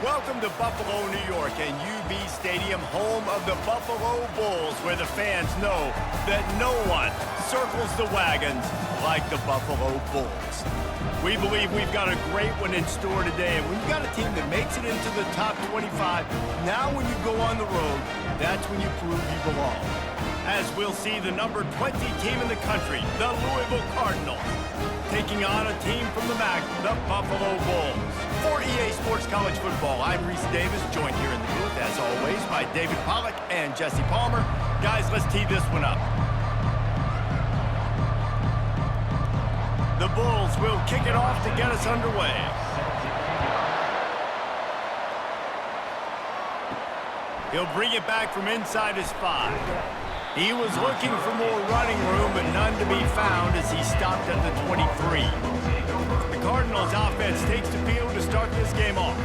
Welcome to Buffalo, New York, and UB Stadium, home of the Buffalo Bulls, where the fans know that no one circles the wagons like the Buffalo Bulls. We believe we've got a great one in store today, and when you've got a team that makes it into the top 25, now when you go on the road, that's when you prove you belong. As we'll see the number 20 team in the country, the Louisville Cardinals, taking on a team from the MAC, the Buffalo Bulls. For EA Sports College Football, I'm Reese Davis, joined here in the booth, as always, by David Pollack and Jesse Palmer. Guys, let's tee this one up. The Bulls will kick it off to get us underway. He'll bring it back from inside his 5. He was looking for more running room, but none to be found as he stopped at the 23. The Cardinals offense takes the field to start this game off.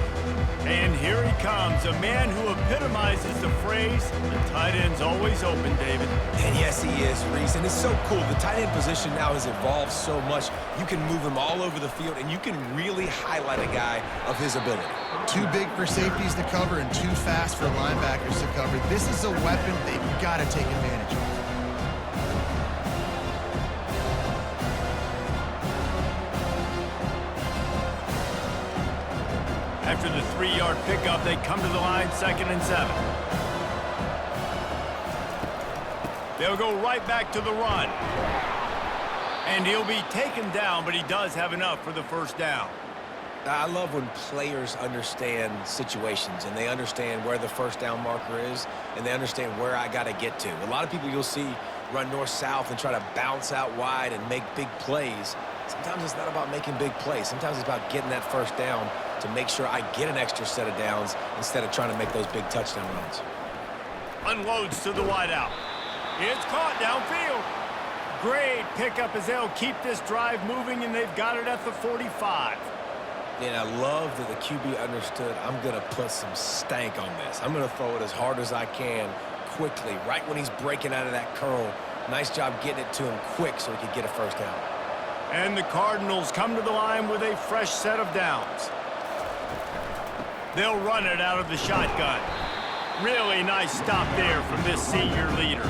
And here he comes, a man who epitomizes the phrase, the tight end's always open, David. And yes, he is, Reese, and it's so cool. The tight end position now has evolved so much. You can move him all over the field, and you can really highlight a guy of his ability. Too big for safeties to cover and too fast for linebackers to cover. This is a weapon they've got to take advantage of. After the 3-yard pickup, they come to the line, 2nd and 7. They'll go right back to the run. And he'll be taken down, but he does have enough for the first down. I love when players understand situations and they understand where the first down marker is and they understand where I got to get to. A lot of people you'll see run north-south and try to bounce out wide and make big plays. Sometimes it's not about making big plays. Sometimes it's about getting that first down to make sure I get an extra set of downs instead of trying to make those big touchdown runs. Unloads to the wideout. It's caught downfield. Great pickup as they'll keep this drive moving, and they've got it at the 45. And I love that the QB understood I'm going to put some stank on this. I'm going to throw it as hard as I can quickly, right when he's breaking out of that curl. Nice job getting it to him quick so he could get a first down. And the Cardinals come to the line with a fresh set of downs. They'll run it out of the shotgun. Really nice stop there from this senior leader.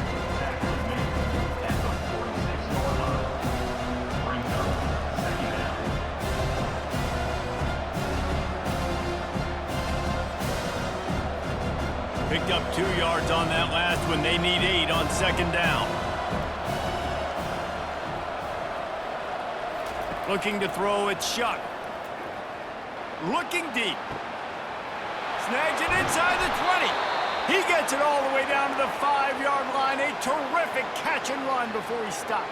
Picked up 2 yards on that last one. They need 8 on 2nd down. Looking to throw, it's Shuck. Looking deep. Snags it inside the 20. He gets it all the way down to the 5-yard line. A terrific catch and run before he stopped.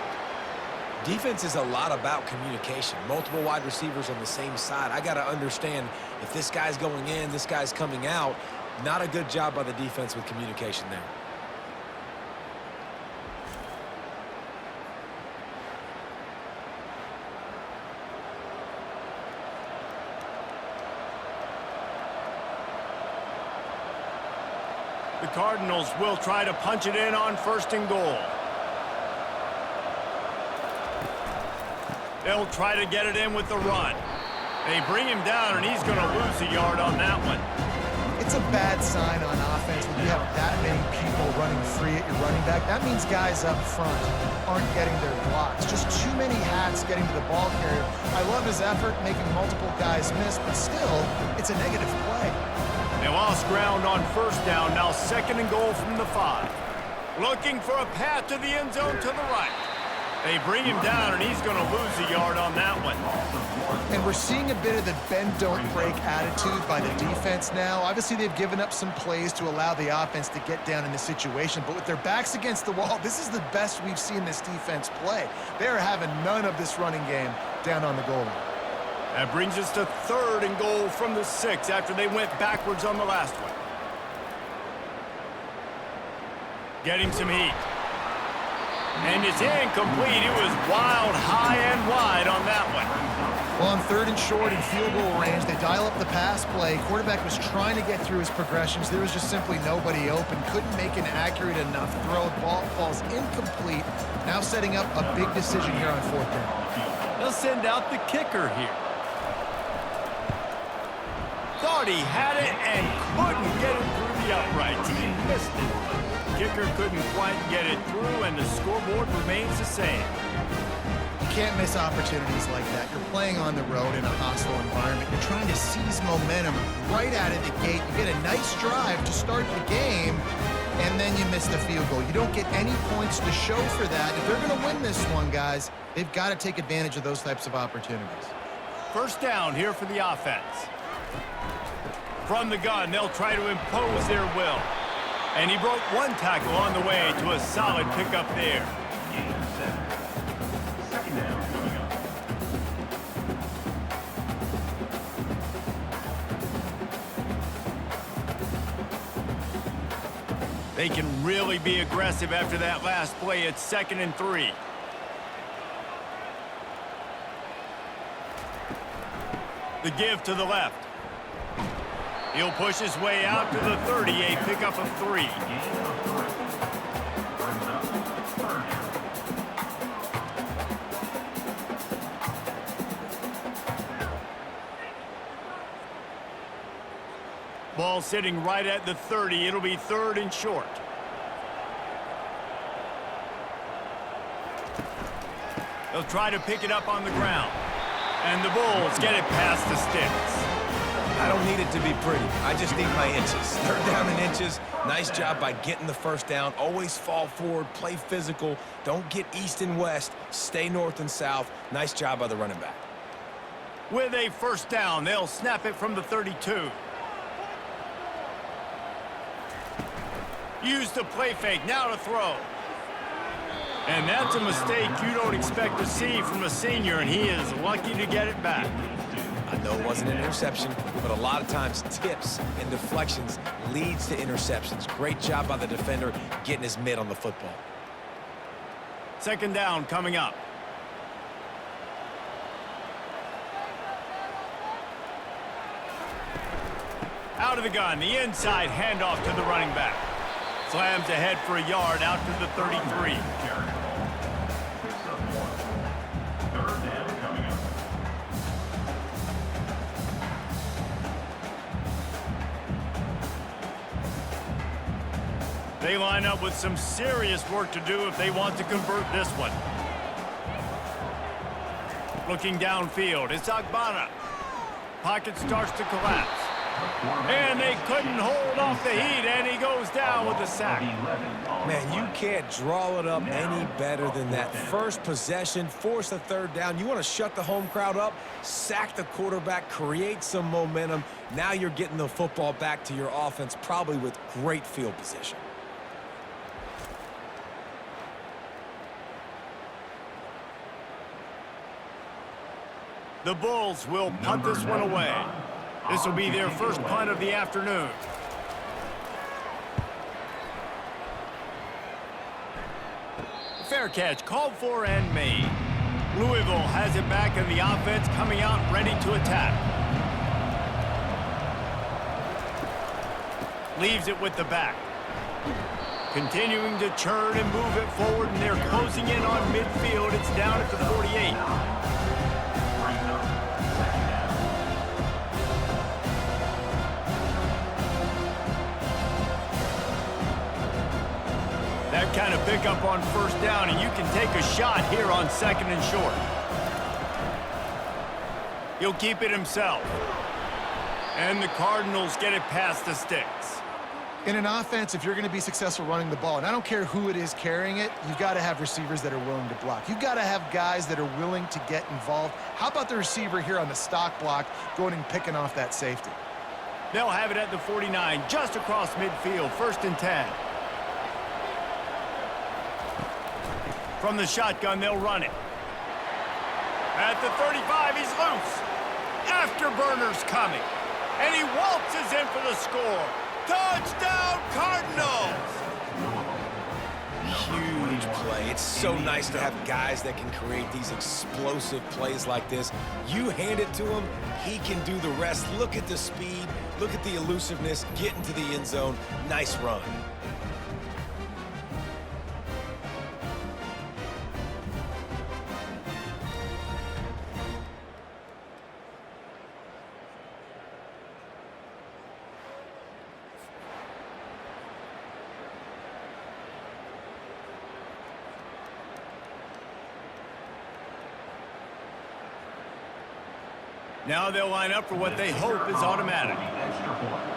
Defense is a lot about communication. Multiple wide receivers on the same side. I got to understand if this guy's going in, this guy's coming out. Not a good job by the defense with communication there. The Cardinals will try to punch it in on 1st and goal. They'll try to get it in with the run. They bring him down, and he's going to lose a yard on that one. It's a bad sign on offense when you have that many people running free at your running back. That means guys up front aren't getting their blocks. Just too many hats getting to the ball carrier. I love his effort making multiple guys miss, but still, it's a negative play. They lost ground on 1st down, now 2nd and goal from the 5. Looking for a path to the end zone to the right. They bring him down, and he's going to lose a yard on that one. And we're seeing a bit of the bend-don't-break attitude by the defense now. Obviously, they've given up some plays to allow the offense to get down in the situation. But with their backs against the wall, this is the best we've seen this defense play. They are having none of this running game down on the goal line. That brings us to 3rd and goal from the 6 after they went backwards on the last one. Getting some heat. And it's incomplete. It was wild, high and wide on that one. Well, on 3rd and short in field goal range, they dial up the pass play. Quarterback was trying to get through his progressions. There was just simply nobody open. Couldn't make an accurate enough throw. Ball falls incomplete. Now setting up a big decision here on 4th down. They'll send out the kicker here. Thought he had it and couldn't get it through the uprights. He missed it. Kicker couldn't quite get it through, and the scoreboard remains the same. You can't miss opportunities like that. You're playing on the road in a hostile environment. You're trying to seize momentum right out of the gate. You get a nice drive to start the game, and then you miss the field goal. You don't get any points to show for that. If they're going to win this one, guys, they've got to take advantage of those types of opportunities. First down here for the offense. From the gun, they'll try to impose their will. And he broke one tackle on the way to a solid pickup there. Second down coming up. They can really be aggressive after that last play. It's 2nd and 3. The give to the left. He'll push his way out to the 30, a pickup of 3. Ball sitting right at the 30. It'll be 3rd and short. They'll try to pick it up on the ground. And the Bulls get it past the sticks. I don't need it to be pretty. I just need my inches. 3rd down and inches. Nice job by getting the first down. Always fall forward, play physical. Don't get east and west. Stay north and south. Nice job by the running back. With a first down, they'll snap it from the 32. Use the play fake, now to throw. And that's a mistake you don't expect to see from a senior, and he is lucky to get it back. I know it wasn't an interception, but a lot of times tips and deflections leads to interceptions. Great job by the defender getting his mitt on the football. 2nd down coming up. Out of the gun, the inside handoff to the running back. Slams ahead for a yard out to the 33. Third down coming up. They line up with some serious work to do if they want to convert this one. Looking downfield, it's Agbana. Pocket starts to collapse. And they couldn't hold off the heat, and he goes down with the sack. Man, you can't draw it up any better than that. First possession, force a 3rd down. You want to shut the home crowd up, sack the quarterback, create some momentum. Now you're getting the football back to your offense, probably with great field position. The Bulls will punt this one away. This will be their first punt of the afternoon. Fair catch, called for and made. Louisville has it back, and the offense coming out ready to attack. Leaves it with the back. Continuing to churn and move it forward, and they're closing in on midfield. It's down at the 48. That kind of pickup on first down, and you can take a shot here on 2nd and short. He'll keep it himself. And the Cardinals get it past the sticks. In an offense, if you're going to be successful running the ball, and I don't care who it is carrying it, you've got to have receivers that are willing to block. You've got to have guys that are willing to get involved. How about the receiver here on the stock block going and picking off that safety? They'll have it at the 49, just across midfield, 1st and 10. From the shotgun, they'll run it. At the 35, he's loose. Afterburner's coming. And he waltzes in for the score. Touchdown, Cardinals! Huge play. It's so nice to have guys that can create these explosive plays like this. You hand it to him, he can do the rest. Look at the speed. Look at the elusiveness. Get into the end zone. Nice run. Now they'll line up for what they hope is automatic. Extra point.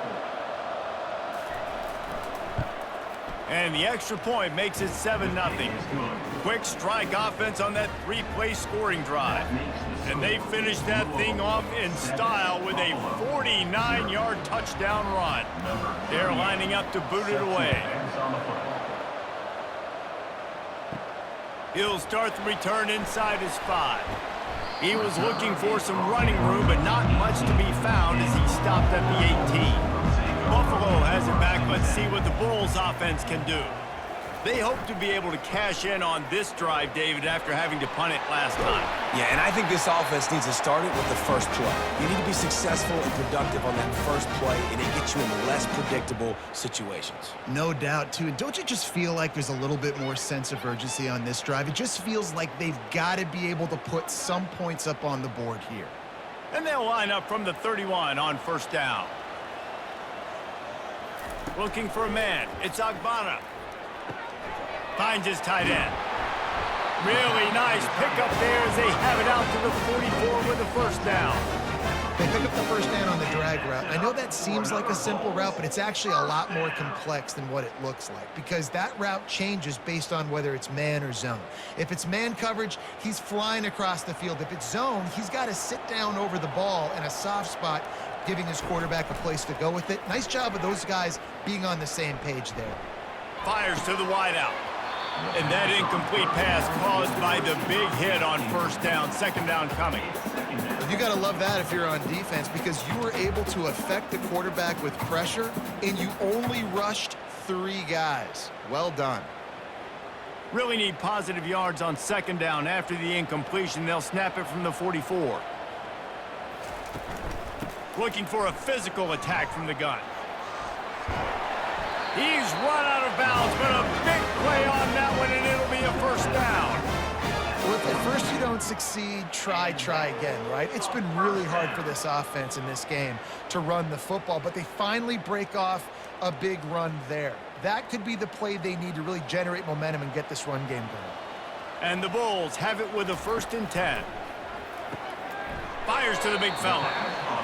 And the extra point makes it 7-0. Quick strike offense on that three-play scoring drive. And they finish that thing off in style with a 49-yard touchdown run. They're lining up to boot it away. He'll start the return inside his 5. He was looking for some running room, but not much to be found as he stopped at the 18. Buffalo has it back. Let's see what the Bulls offense can do. They hope to be able to cash in on this drive, David, after having to punt it last time. Yeah, and I think this offense needs to start it with the first play. You need to be successful and productive on that first play, and it gets you in less predictable situations. No doubt, too. And don't you just feel like there's a little bit more sense of urgency on this drive? It just feels like they've got to be able to put some points up on the board here. And they'll line up from the 31 on first down. Looking for a man. It's Agbana. Finds his tight end. Really nice pickup there as they have it out to the 44 with a first down. They pick up the first down on the drag route. I know that seems like a simple route, but it's actually a lot more complex than what it looks like because that route changes based on whether it's man or zone. If it's man coverage, he's flying across the field. If it's zone, he's got to sit down over the ball in a soft spot, giving his quarterback a place to go with it. Nice job of those guys being on the same page there. Fires to the wideout. And that incomplete pass caused by the big hit on first down. Second down coming. You got to love that if you're on defense because you were able to affect the quarterback with pressure, and you only rushed 3 guys. Well done. Really need positive yards on second down. After the incompletion, they'll snap it from the 44. Looking for a physical attack from the gun. He's run out of bounds, but a big play on that one, and it'll be a first down. Well, if at first you don't succeed, try again, right? It's been really hard for this offense in this game to run the football, but they finally break off a big run there. That could be the play they need to really generate momentum and get this run game going. And the Bulls have it with a 1st and 10. Fires to the big fella.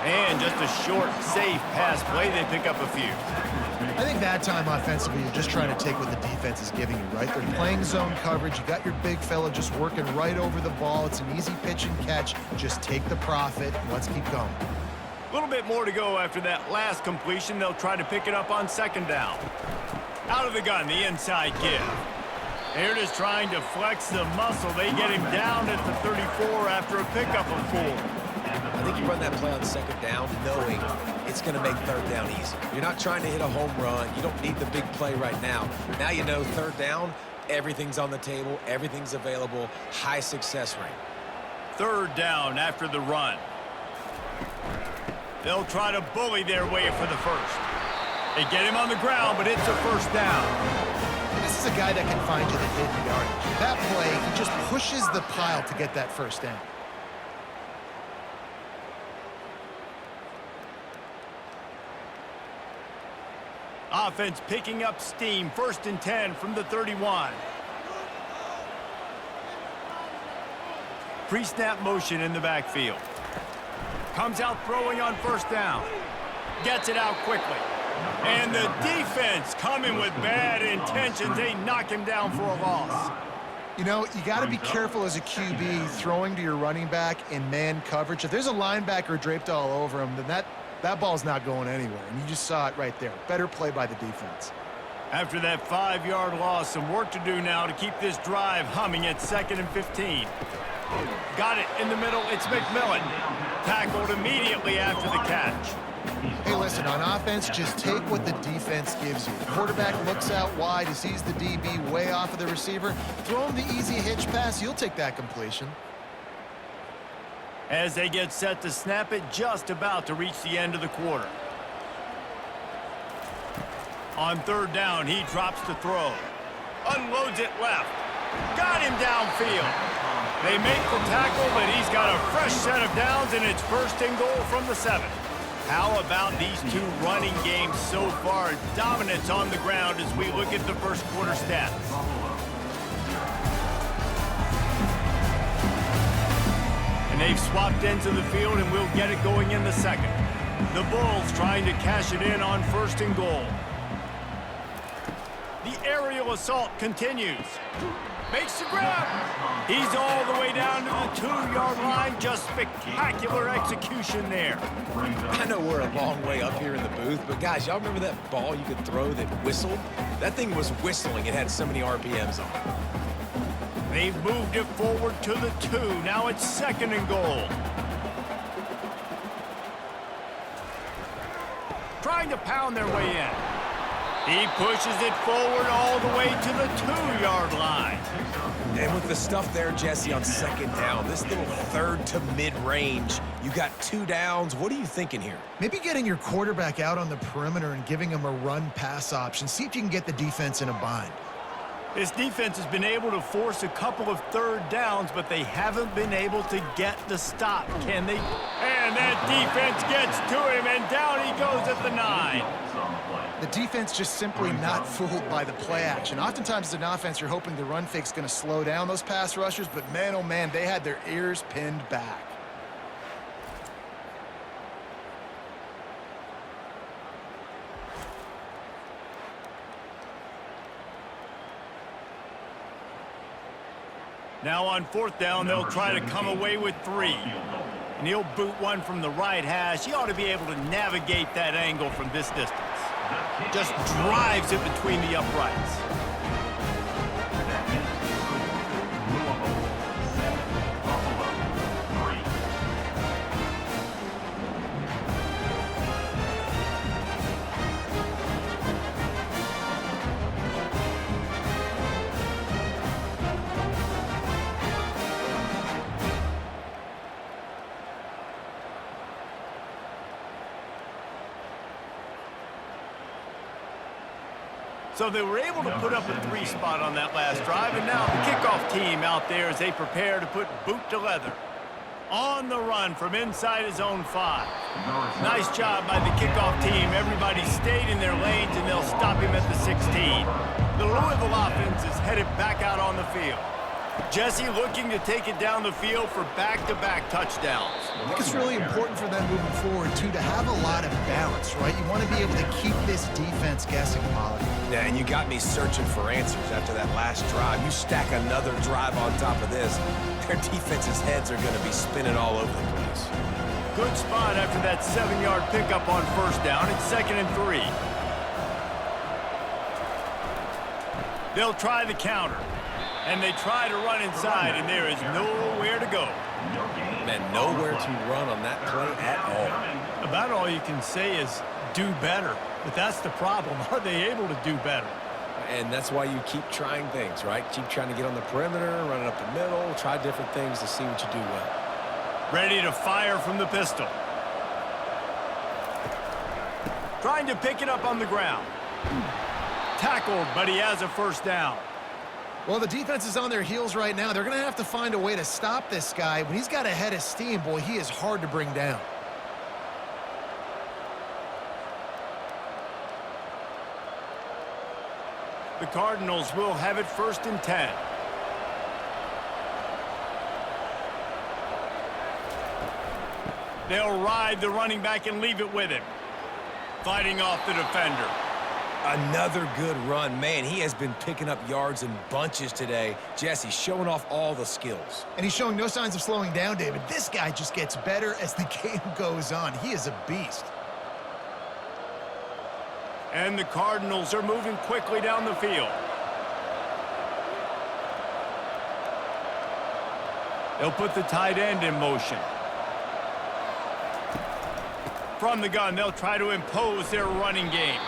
And just a short, safe pass play. They pick up a few. I think that time offensively, you're just trying to take what the defense is giving you, right? They're playing zone coverage. You got your big fella just working right over the ball. It's an easy pitch and catch. Just take the profit. Let's keep going. A little bit more to go after that last completion. They'll try to pick it up on second down. Out of the gun, the inside give. They're just trying to flex the muscle. They get him down at the 34 after a pickup of 4. I think you run that play on second down knowing it's going to make third down easy. You're not trying to hit a home run. You don't need the big play right now. Now you know third down, everything's on the table, everything's available, high success rate. Third down after the run. They'll try to bully their way for the first. They get him on the ground, but it's a first down. This is a guy that can find you the hidden yardage. That play, he just pushes the pile to get that first down. Offense picking up steam. 1st and 10 from the 31. Pre-snap motion in the backfield. Comes out throwing on first down. Gets it out quickly. And the defense coming with bad intentions. They knock him down for a loss. You know, you got to be careful as a QB throwing to your running back in man coverage. If there's a linebacker draped all over him, then that ball's not going anywhere. And you just saw it right there. Better play by the defense. After that 5-yard loss, some work to do now to keep this drive humming at 2nd and 15. Got it in the middle. It's McMillan. Tackled immediately after the catch. Hey, listen, on offense, just take what the defense gives you. The quarterback looks out wide. He sees the DB way off of the receiver. Throw him the easy hitch pass. You'll take that completion. As they get set to snap it, just about to reach the end of the quarter. On third down, he drops to throw. Unloads it left. Got him downfield. They make the tackle, but he's got a fresh set of downs, and it's 1st and goal from the 7. How about these two running games so far? Dominance on the ground as we look at the first quarter stats. And They've swapped ends of the field, and we'll get it going in the second. The Bulls trying to cash it in on 1st and goal. The aerial assault continues. Makes the grab. He's all the way down to the 2-yard line. Just spectacular execution there. I know we're a long way up here in the booth, but guys, y'all remember that ball you could throw that whistled? That thing was whistling. It had so many RPMs on it. They've moved it forward to the 2. Now it's 2nd and goal. Trying to pound their way in. He pushes it forward all the way to the 2-yard line. And with the stuff there, Jesse, on 2nd down, this little 3rd to mid-range, you got 2 downs. What are you thinking here? Maybe getting your quarterback out on the perimeter and giving him a run-pass option. See if you can get the defense in a bind. This defense has been able to force a couple of 3rd downs, but they haven't been able to get the stop, can they? And that defense gets to him, and down he goes at the 9. The defense just simply not fooled by the play action. Oftentimes as an offense, you're hoping the run fake's going to slow down those pass rushers, but man, oh man, they had their ears pinned back. Now on 4th down, they'll try to come away with 3. And he'll boot one from the right hash. He ought to be able to navigate that angle from this distance. Just drives it between the uprights. So they were able to put up a 3 spot on that last drive, and now the kickoff team out there as they prepare to put boot to leather. On the run from inside his own 5. Nice job by the kickoff team. Everybody stayed in their lanes, and they'll stop him at the 16. The Louisville offense is headed back out on the field. Jesse looking to take it down the field for back-to-back touchdowns. I think it's really important for them moving forward, too, to have a lot of balance, right? You want to be able to keep this defense guessing, Molly. Yeah, and you got me searching for answers after that last drive. You stack another drive on top of this, their defense's heads are going to be spinning all over the place. Good spot after that 7-yard pickup on 1st down. It's 2nd and 3. They'll try the counter. And they try to run inside, and there is nowhere to go. Man, nowhere to run on that play at all. About all you can say is do better. But that's the problem. Are they able to do better? And that's why you keep trying things, right? Keep trying to get on the perimeter, run it up the middle, try different things to see what you do well. Ready to fire from the pistol. Trying to pick it up on the ground. Tackled, but he has a 1st down. Well, the defense is on their heels right now. They're going to have to find a way to stop this guy. When he's got a head of steam, boy, he is hard to bring down. The Cardinals will have it 1st and 10. They'll ride the running back and leave it with him. Fighting off the defender. Another good run. Man, he has been picking up yards in bunches today. Jesse showing off all the skills. And he's showing no signs of slowing down, David. This guy just gets better as the game goes on. He is a beast. And the Cardinals are moving quickly down the field. They'll put the tight end in motion. From the gun, they'll try to impose their running game.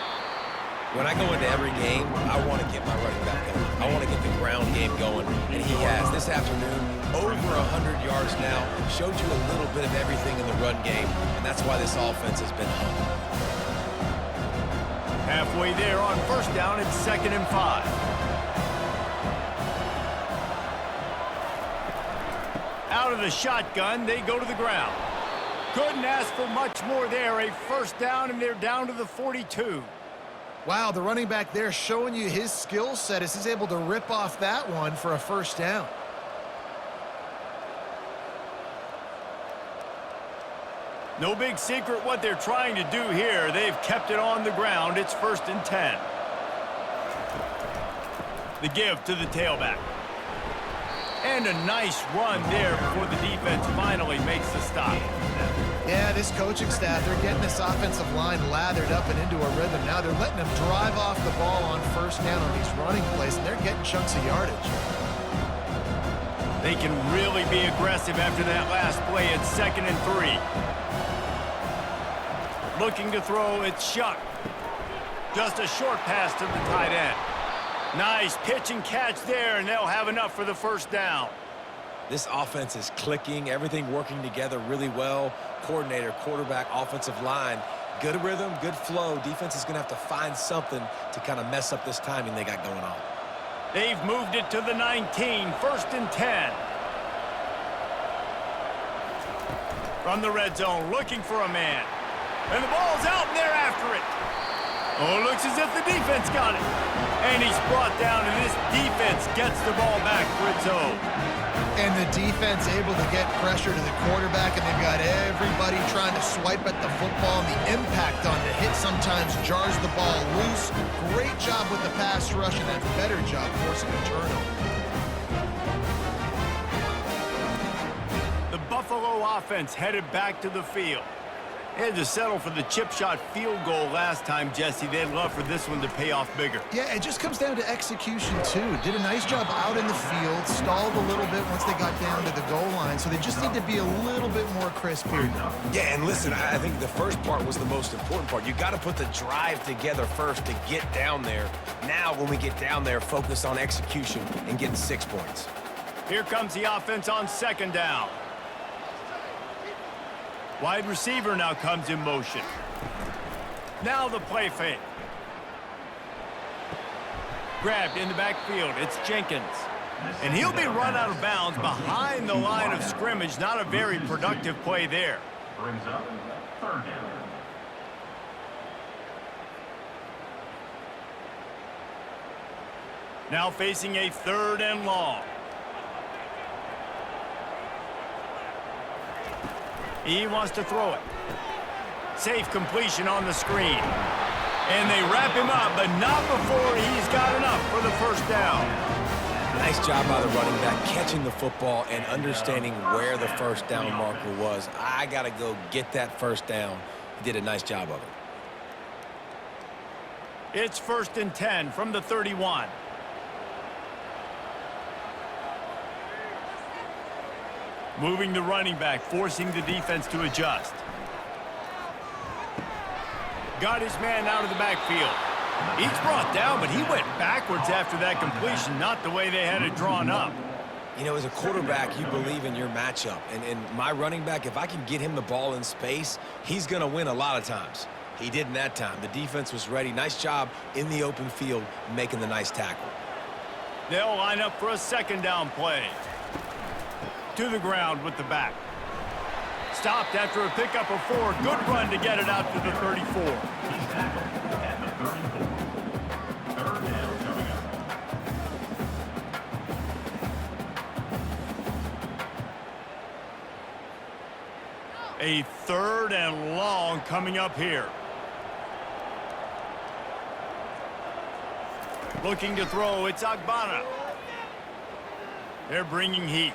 When I go into every game, I want to get my running back going. I want to get the ground game going, and he has. This afternoon, over 100 yards now, showed you a little bit of everything in the run game, and that's why this offense has been hung. Halfway there on 1st down, it's 2nd and 5. Out of the shotgun, they go to the ground. Couldn't ask for much more there. A 1st down, and they're down to the 42. Wow, the running back there showing you his skill set as he's able to rip off that one for a 1st down. No big secret what they're trying to do here. They've kept it on the ground. It's 1st and 10. The give to the tailback. And a nice run there before the defense finally makes the stop. Yeah, this coaching staff, they're getting this offensive line lathered up and into a rhythm. Now they're letting them drive off the ball on 1st down on these running plays, and they're getting chunks of yardage. They can really be aggressive after that last play. It's 2nd and 3. Looking to throw, it's Shuck. Just a short pass to the tight end. Nice pitch and catch there, and they'll have enough for the 1st down. This offense is clicking, everything working together really well. Coordinator, quarterback, offensive line. Good rhythm, good flow. Defense is going to have to find something to kind of mess up this timing they got going on. They've moved it to the 19, 1st and 10. From the red zone, looking for a man. And the ball's out, and they're after it. Oh, looks as if the defense got it. And he's brought down, and this defense gets the ball back for its own. And the defense able to get pressure to the quarterback, and they've got everybody trying to swipe at the football, and the impact on the hit sometimes jars the ball loose. Great job with the pass rush, and a better job forcing a turnover. The Buffalo offense headed back to the field. They had to settle for the chip shot field goal last time, Jesse. They'd love for this one to pay off bigger. Yeah, it just comes down to execution, too. Did a nice job out in the field, stalled a little bit once they got down to the goal line, so they just need to be a little bit more crisp here. Yeah, and listen, I think the first part was the most important part. You got to put the drive together first to get down there. Now, when we get down there, focus on execution and getting 6 points. Here comes the offense on 2nd down. Wide receiver now comes in motion. Now the play fake. Grabbed in the backfield. It's Jenkins. And he'll be run out of bounds behind the line of scrimmage. Not a very productive play there. Brings up 3rd down. Now facing a 3rd and long. He wants to throw it. Safe completion on the screen. And they wrap him up, but not before he's got enough for the 1st down. Nice job by the running back, catching the football and understanding where the 1st down marker was. I got to go get that 1st down. He did a nice job of it. It's 1st and 10 from the 31. Moving the running back, forcing the defense to adjust. Got his man out of the backfield. He's brought down, but he went backwards after that completion, not the way they had it drawn up. You know, as a quarterback, you believe in your matchup. And my running back, if I can get him the ball in space, he's going to win a lot of times. He did in that time. The defense was ready. Nice job in the open field, making the nice tackle. They'll line up for a 2nd down play. To the ground with the back. Stopped after a pickup of 4. Good run to get it out to the 34. He's tackled at the 34. 3rd down coming up. A 3rd and long coming up here. Looking to throw, it's Agbana. They're bringing heat.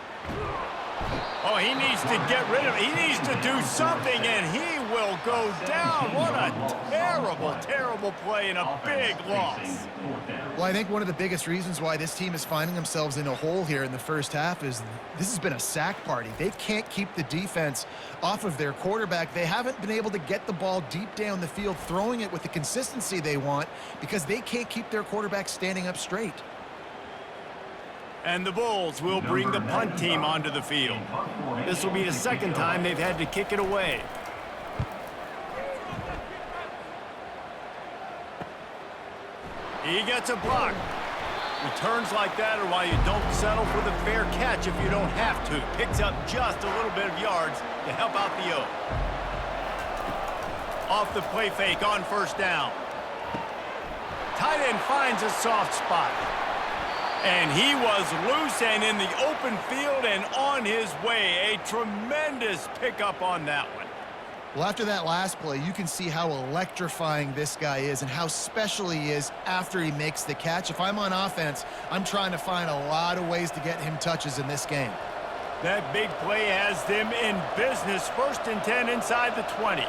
Oh, he needs to get rid of it. He needs to do something, and he will go down. What a terrible, terrible play and a big loss. Well, I think one of the biggest reasons why this team is finding themselves in a hole here in the 1st half is this has been a sack party. They can't keep the defense off of their quarterback. They haven't been able to get the ball deep down the field, throwing it with the consistency they want because they can't keep their quarterback standing up straight. And the Bulls will bring the punt team onto the field. This will be the 2nd time they've had to kick it away. He gets a block. Returns like that are why you don't settle for the fair catch if you don't have to. Picks up just a little bit of yards to help out the O. Off the play fake on 1st down. Tight end finds a soft spot. And he was loose and in the open field and on his way. A tremendous pickup on that one. Well, after that last play, you can see how electrifying this guy is and how special he is after he makes the catch. If I'm on offense, I'm trying to find a lot of ways to get him touches in this game. That big play has them in business. 1st and 10 inside the 20.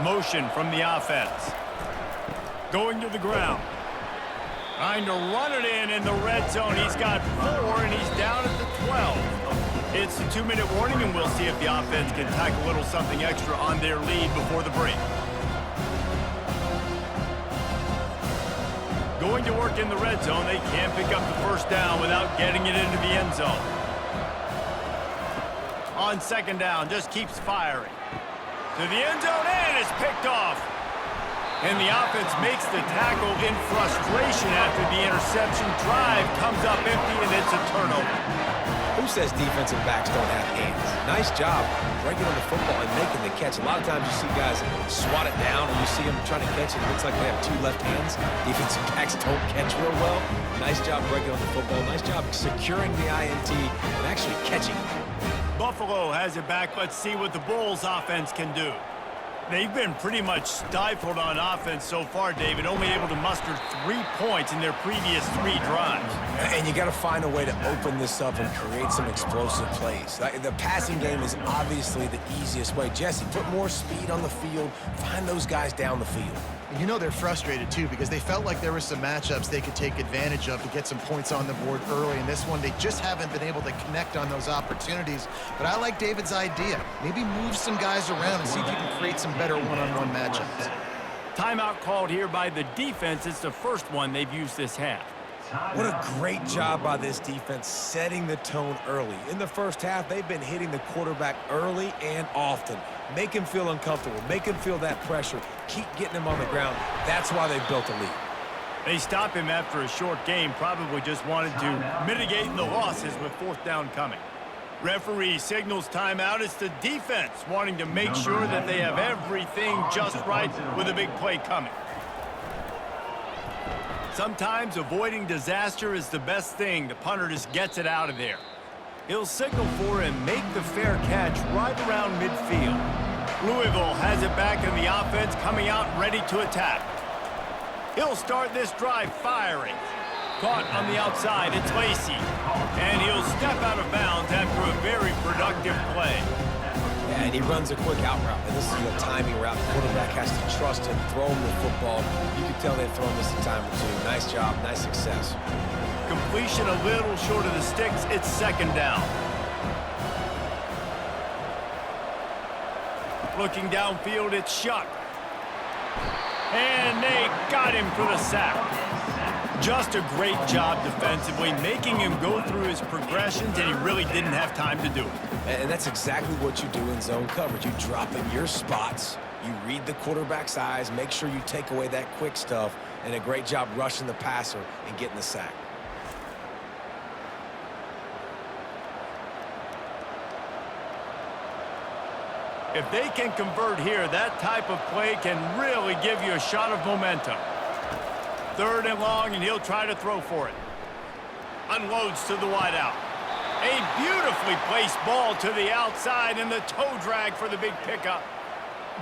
Motion from the offense. Going to the ground. Trying to run it in the red zone. He's got 4, and he's down at the 12. It's a 2-minute warning, and we'll see if the offense can tack a little something extra on their lead before the break. Going to work in the red zone. They can't pick up the 1st down without getting it into the end zone. On 2nd down, just keeps firing. To the end zone, and it's picked off. And the offense makes the tackle in frustration after the interception. Drive comes up empty, and it's a turnover. Who says defensive backs don't have hands? Nice job breaking on the football and making the catch. A lot of times you see guys swat it down, and you see them trying to catch it. It looks like they have 2 left hands. Defensive backs don't catch real well. Nice job breaking on the football. Nice job securing the INT and actually catching it. Buffalo has it back. Let's see what the Bulls offense can do. They've been pretty much stifled on offense so far, David, only able to muster 3 points in their previous 3 drives. And you got to find a way to open this up and create some explosive plays. The passing game is obviously the easiest way. Jesse, put more speed on the field. Find those guys down the field. You know they're frustrated, too, because they felt like there were some matchups they could take advantage of to get some points on the board early. In this one, they just haven't been able to connect on those opportunities. But I like David's idea. Maybe move some guys around and see if you can create some better one-on-one matchups. Timeout called here by the defense. It's the first one they've used this half. What a great job by this defense setting the tone early. In the first half, they've been hitting the quarterback early and often. Make him feel uncomfortable. Make him feel that pressure. Keep getting him on the ground. That's why they've built a lead. They stop him after a short game. Probably just wanted to mitigate the losses with 4th down coming. Referee signals timeout. It's the defense wanting to make sure that they have everything just right with a big play coming. Sometimes avoiding disaster is the best thing. The punter just gets it out of there. He'll signal for and make the fair catch right around midfield. Louisville has it back in the offense, coming out ready to attack. He'll start this drive firing. Caught on the outside, it's Lacey. And he'll step out of bounds after a very productive play. Yeah, and he runs a quick out route. And this is a timing route. The quarterback has to trust him, throw him the football. You can tell they've thrown this a time or 2. Nice job, nice success. Completion a little short of the sticks. It's 2nd down. Looking downfield, it's Shuck. And they got him for the sack. Just a great job defensively, making him go through his progressions, and he really didn't have time to do it. And that's exactly what you do in zone coverage. You drop in your spots, you read the quarterback's eyes, make sure you take away that quick stuff, and a great job rushing the passer and getting the sack. If they can convert here, that type of play can really give you a shot of momentum. 3rd and long, and he'll try to throw for it. Unloads to the wideout. A beautifully placed ball to the outside, and the toe drag for the big pickup.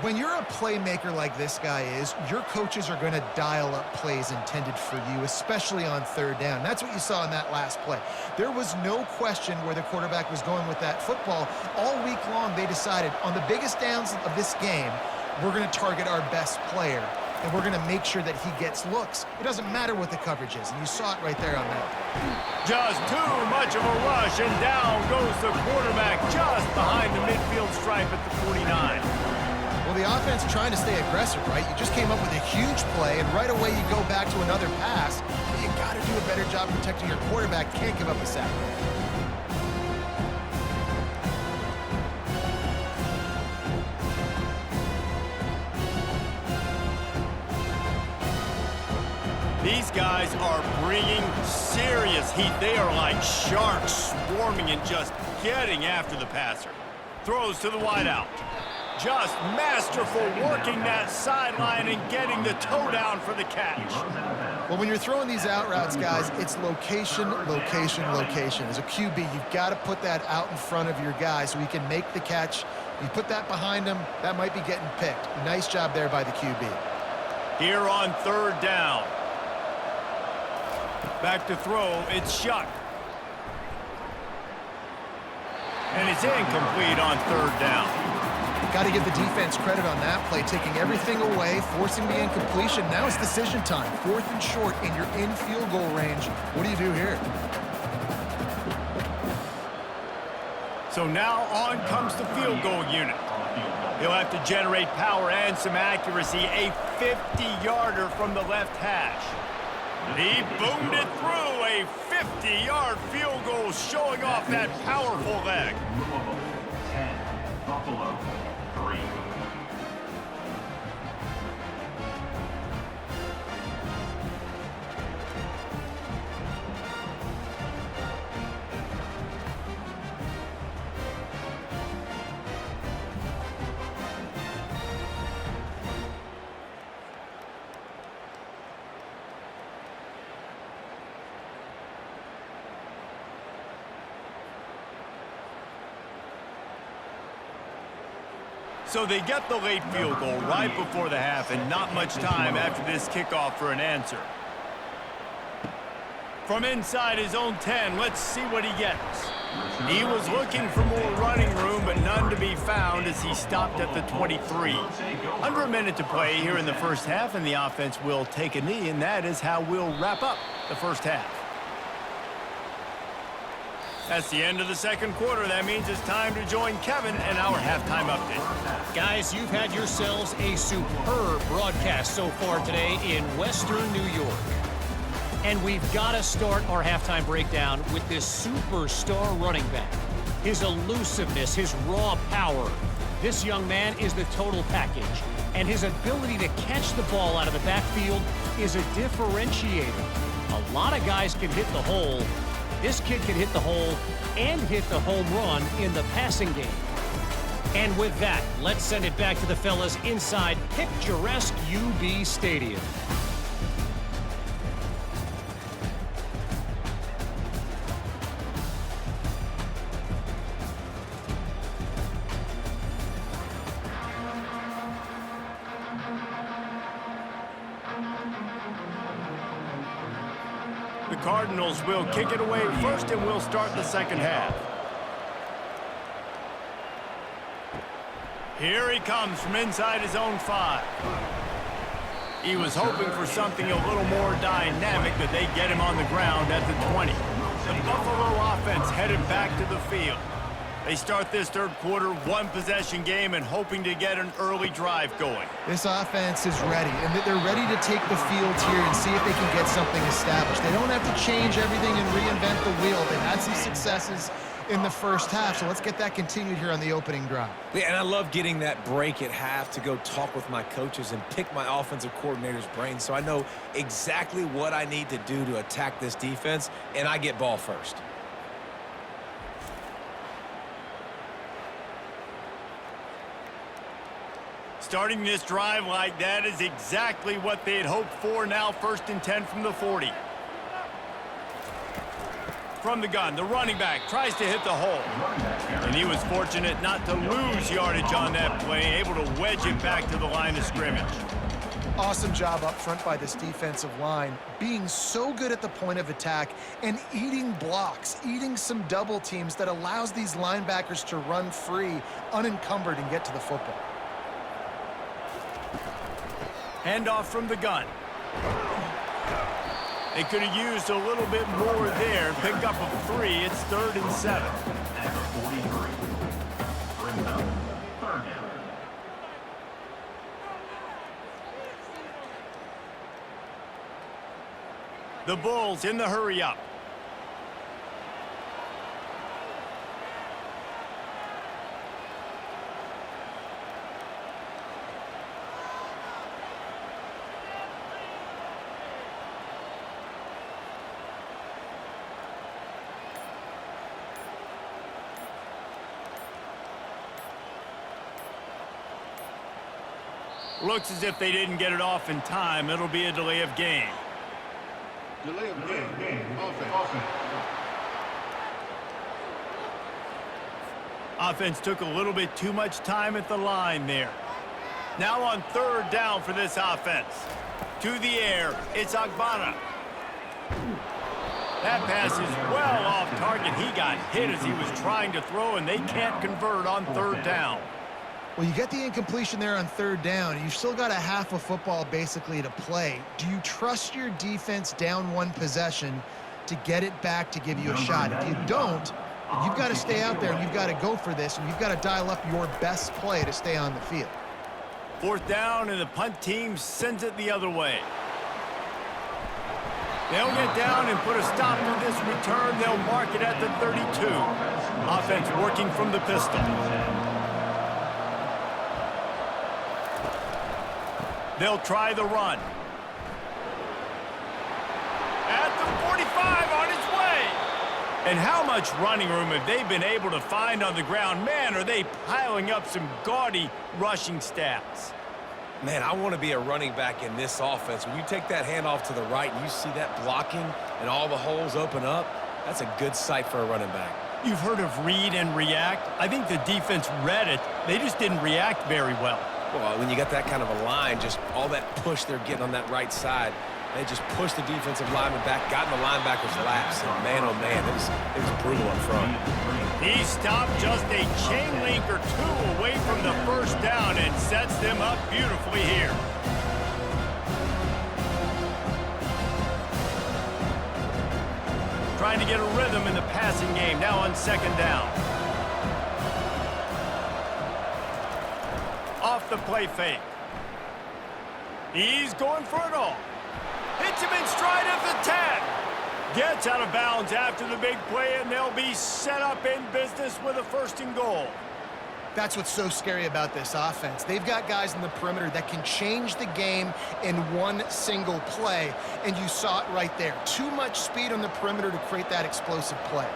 When you're a playmaker like this guy is, your coaches are going to dial up plays intended for you, especially on 3rd down. That's what you saw in that last play. There was no question where the quarterback was going with that football. All week long, they decided on the biggest downs of this game, we're going to target our best player, and we're going to make sure that he gets looks. It doesn't matter what the coverage is, and you saw it right there on that. Just too much of a rush, and down goes the quarterback just behind the midfield stripe at the 49. Well, the offense trying to stay aggressive, right? You just came up with a huge play, and right away you go back to another pass. But you got to do a better job protecting your quarterback. Can't give up a sack. These guys are bringing serious heat. They are like sharks swarming and just getting after the passer. Throws to the wideout. Just masterful working that sideline and getting the toe down for the catch. Well, when you're throwing these out routes, guys, it's location, location, location. As a QB, you've got to put that out in front of your guy so he can make the catch. You put that behind him, that might be getting picked. Nice job there by the QB. Here on third down. Back to throw, it's Shuck. And it's incomplete on third down. Got to give the defense credit on that play, taking everything away, forcing the incompletion. Now it's decision time. 4th and short, and you're in field goal range. What do you do here? So now on comes the field goal unit. He'll have to generate power and some accuracy. A 50-yarder from the left hash. He boomed it through. A 50-yard field goal showing off that powerful leg. Louisville 10, Buffalo 3. So they get the late field goal right before the half, and not much time after this kickoff for an answer. From inside his own 10, let's see what he gets. He was looking for more running room, but none to be found as he stopped at the 23. Under a minute to play here in the first half, and the offense will take a knee, and that is how we'll wrap up the first half. That's the end of the second quarter. That means it's time to join Kevin and our halftime update. Guys, you've had yourselves a superb broadcast so far today in Western New York. And we've got to start our halftime breakdown with this superstar running back. His elusiveness, his raw power. This young man is the total package. And his ability to catch the ball out of the backfield is a differentiator. A lot of guys can hit the hole. This kid can hit the hole and hit the home run in the passing game. And with that, let's send it back to the fellas inside picturesque UB Stadium. The Cardinals will kick it away first, and we'll start the second half. Here he comes from inside his own 5. He was hoping for something a little more dynamic, but they get him on the ground at the 20. The Buffalo offense headed back to the field. They start this third quarter, 1-possession game, and hoping to get an early drive going. This offense is ready, and they're ready to take the field here and see if they can get something established. They don't have to change everything and reinvent the wheel. They've had some successes in the first half, so let's get that continued here on the opening drive. Yeah, and I love getting that break at half to go talk with my coaches and pick my offensive coordinator's brain so I know exactly what I need to do to attack this defense, and I get ball first. Starting this drive like that is exactly what they'd hoped for. Now 1st and 10 from the 40. From the gun, the running back tries to hit the hole. And he was fortunate not to lose yardage on that play, able to wedge it back to the line of scrimmage. Awesome job up front by this defensive line, being so good at the point of attack and eating blocks, eating some double teams that allows these linebackers to run free, unencumbered, and get to the football. Handoff from the gun. They could have used a little bit more there. Pick up a 3. It's 3rd and 7. At the 43. Brings up 3rd down. The Bulls in the hurry up. Looks as if they didn't get it off in time. It'll be a delay of game. Delay of game. Offense. Offense took a little bit too much time at the line there. Now on third down for this offense. To the air, it's Agbana. That pass is well off target. He got hit as he was trying to throw, and they can't convert on third down. Well, you get the incompletion there on third down. You've still got a half of football basically to play. Do you trust your defense down one possession to get it back to give you a shot? If you don't, you've got to stay out there and you've got to go for this, and you've got to dial up your best play to stay on the field. Fourth down, and the punt team sends it the other way. They'll get down and put a stop to this return. They'll mark it at the 32. Offense working from the pistol. They'll try the run. At the 45, on its way. And how much running room have they been able to find on the ground? Man, are they piling up some gaudy rushing stats. Man, I want to be a running back in this offense. When you take that handoff to the right and you see that blocking and all the holes open up, that's a good sight for a running back. You've heard of read and react. I think the defense read it. They just didn't react very well. Well, when you got that kind of a line, just all that push they're getting on that right side, they just pushed the defensive lineman back, got in the linebacker's laps, and man, oh man, it was brutal up front. He stopped just a chain link or two away from the first down and sets them up beautifully here. Trying to get a rhythm in the passing game now on second down. Off the play fake. He's going for it all. Hits him in stride at the 10. Gets out of bounds after the big play, and they'll be set up in business with a 1st and goal. That's what's so scary about this offense. They've got guys in the perimeter that can change the game in one single play, and you saw it right there. Too much speed on the perimeter to create that explosive play.